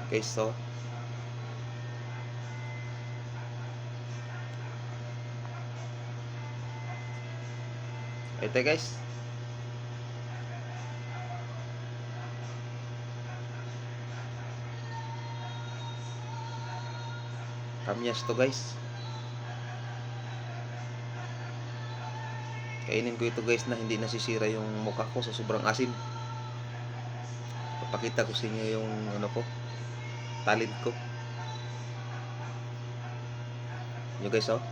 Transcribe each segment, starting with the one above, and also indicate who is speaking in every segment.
Speaker 1: Okay, so ito guys. Kamyas to guys. Kainin ko ito guys na hindi nasisira yung mukha ko sa sobrang asim. Papakita ko sa inyo yung ano ko, talent ko. Nyo guys oh.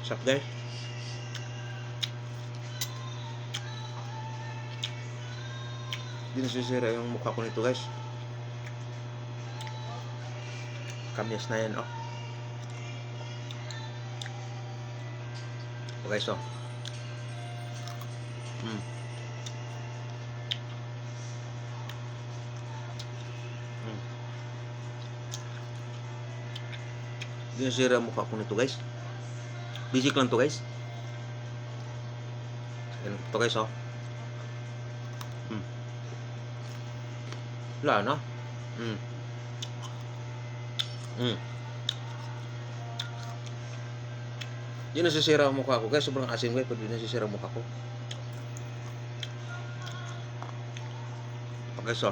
Speaker 1: Sarap guys. Hindi nasisira yung mukha ko nito guys. Kamyas na yan oh. Okay so. Hindi nasisira yung mukha ko nito guys. Basic lang to guys. Yan to guys oh. Wala no. Hindi nasisira ang mukha ko guys. Sobrang asim guys. Pag di nasisira ang mukha ko. Okay so.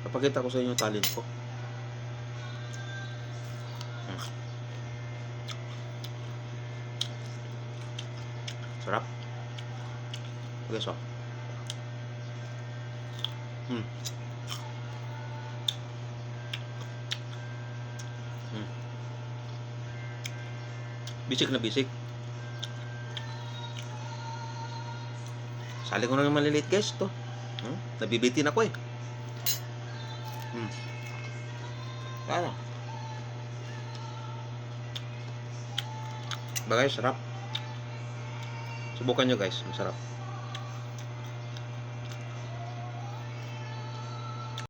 Speaker 1: Papakita ko sa inyo talent ko. Sarap. Okay so. Bisik na bisik. Sali ko na ng maliliit guys to. Nabibitin ako eh. Kaya. Bagay sarap. Subukan nyo guys, masarap.